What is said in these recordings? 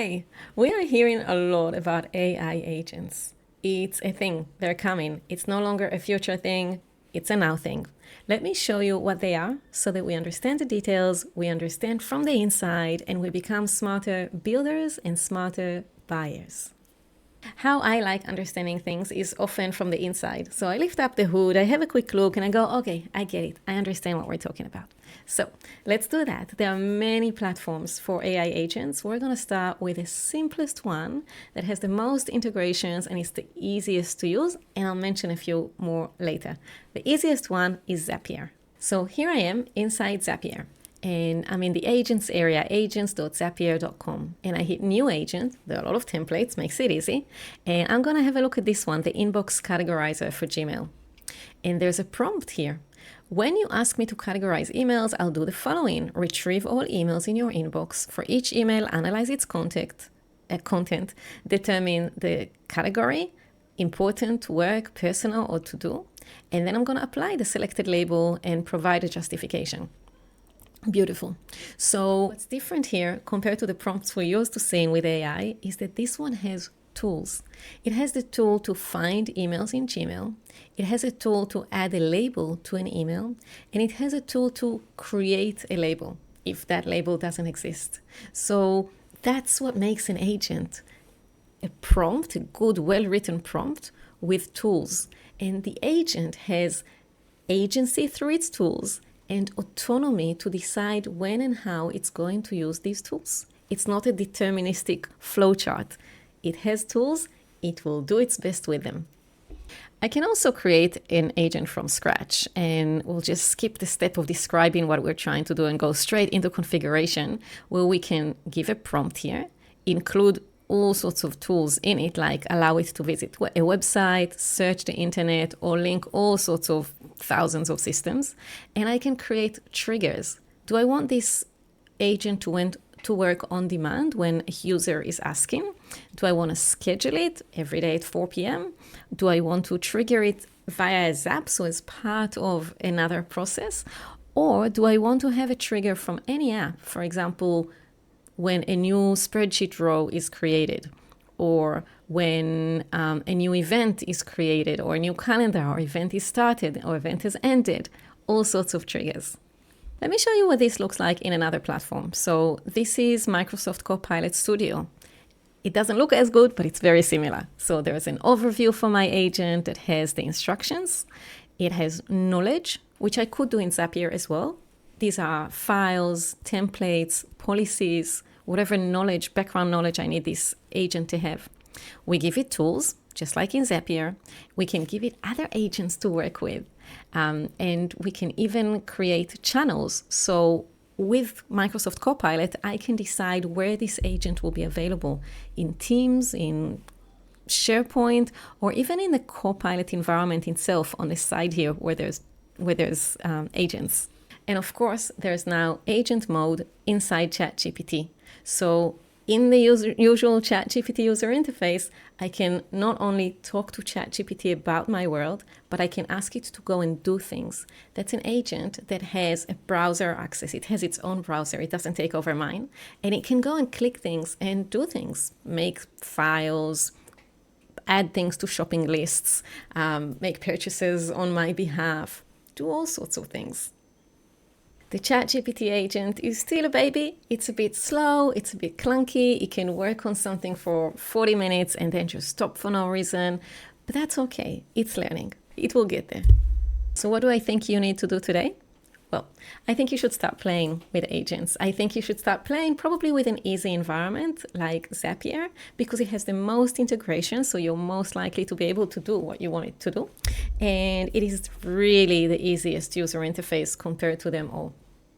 Hi, we are hearing a lot about AI agents. It's a thing, they're coming. It's no longer a future thing, it's a now thing. Let me show you what they are so that we understand the details, we understand from the inside, and we become smarter builders and smarter buyers. How I like understanding things is often from the inside. So I lift up the hood, I have a quick look, and I go, okay, I get it. I understand what we're talking about. So let's do that. There are many platforms for AI agents. We're going to start with the simplest one that has the most integrations and is the easiest to use. And I'll mention a few more later. The easiest one is Zapier. So here I am inside Zapier. And I'm in the agents area, agents.zapier.com. And I hit new agent. There are a lot of templates, makes it easy. And I'm going to have a look at this one, the inbox categorizer for Gmail. And there's a prompt here. When you ask me to categorize emails, I'll do the following. Retrieve all emails in your inbox. For each email, analyze its content, determine the category, important, work, personal, or to do. And then I'm going to apply the selected label and provide a justification. Beautiful. So what's different here compared to the prompts we're used to seeing with AI is that this one has tools. It has the tool to find emails in Gmail. It has a tool to add a label to an email. And it has a tool to create a label if that label doesn't exist. So that's what makes an agent a prompt, a good, well-written prompt with tools. And the agent has agency through its tools and autonomy to decide when and how it's going to use these tools. It's not a deterministic flowchart. It has tools, it will do its best with them. I can also create an agent from scratch, and we'll just skip the step of describing what we're trying to do and go straight into configuration, where we can give a prompt here, include all sorts of tools in it, like allow it to visit a website, search the internet, or link all sorts of thousands of systems. And I can create triggers. Do I want this agent to work on demand when a user is asking? Do I want to schedule it every day at 4 p.m.? Do I want to trigger it via a Zap, so as part of another process? Or do I want to have a trigger from any app? For example, when a new spreadsheet row is created, or when a new event is created, or a new calendar or event is started, or event has ended, all sorts of triggers. Let me show you what this looks like in another platform. So this is Microsoft Copilot Studio. It doesn't look as good, but it's very similar. So there's an overview for my agent that has the instructions. It has knowledge, which I could do in Zapier as well. These are files, templates, policies, whatever knowledge, background knowledge I need this agent to have. We give it tools, just like in Zapier. We can give it other agents to work with. And we can even create channels. So with Microsoft Copilot, I can decide where this agent will be available in Teams, in SharePoint, or even in the Copilot environment itself on the side here where there's agents. And of course, there's now agent mode inside ChatGPT. So in the usual ChatGPT user interface, I can not only talk to ChatGPT about my world, but I can ask it to go and do things. That's an agent that has a browser access. It has its own browser. It doesn't take over mine. And it can go and click things and do things, make files, add things to shopping lists, make purchases on my behalf, do all sorts of things. The ChatGPT agent is still a baby. It's a bit slow, it's a bit clunky. It can work on something for 40 minutes and then just stop for no reason. But that's okay. It's learning. It will get there. So what do I think you need to do today? Well, I think you should start playing with agents. I think you should start playing probably with an easy environment like Zapier, because it has the most integration, so you're most likely to be able to do what you want it to do. And it is really the easiest user interface compared to them all.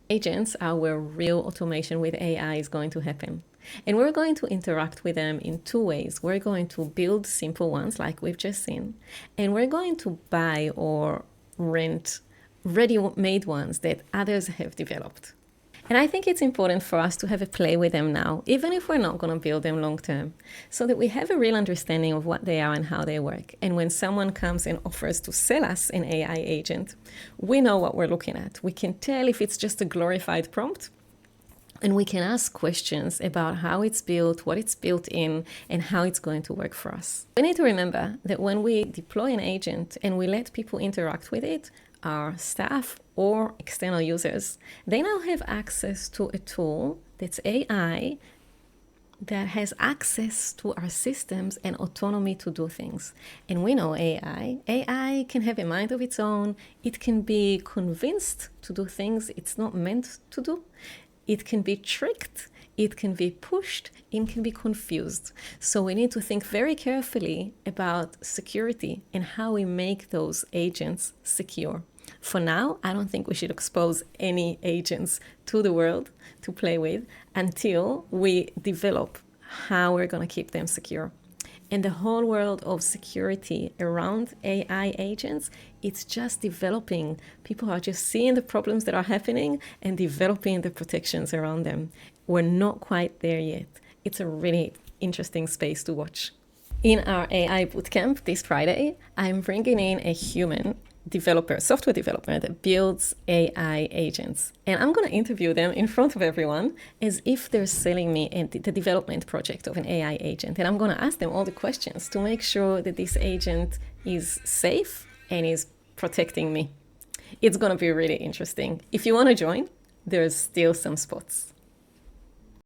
Agents are where real automation with AI is going to happen. And we're going to interact with them in two ways. We're going to build simple ones like we've just seen, and we're going to buy or rent ready-made ones that others have developed. And I think it's important for us to have a play with them now, even if we're not going to build them long term, so that we have a real understanding of what they are and how they work. And when someone comes and offers to sell us an AI agent, we know what we're looking at. We can tell if it's just a glorified prompt And we can ask questions about how it's built, what it's built in, and how it's going to work for us. We need to remember that when we deploy an agent and we let people interact with it, our staff or external users, they now have access to a tool that's AI that has access to our systems and autonomy to do things. And we know AI can have a mind of its own. It can be convinced to do things it's not meant to do. It can be tricked, it can be pushed, it can be confused. So we need to think very carefully about security and how we make those agents secure. For now, I don't think we should expose any agents to the world to play with until we develop how we're going to keep them secure. And the whole world of security around AI agents, it's just developing. People are just seeing the problems that are happening and developing the protections around them. We're not quite there yet. It's a really interesting space to watch. In our AI bootcamp this Friday, I'm bringing in a human developer, software developer that builds AI agents. And I'm going to interview them in front of everyone as if they're selling me the development project of an AI agent. And I'm going to ask them all the questions to make sure that this agent is safe and is protecting me. It's going to be really interesting. If you want to join, there's still some spots.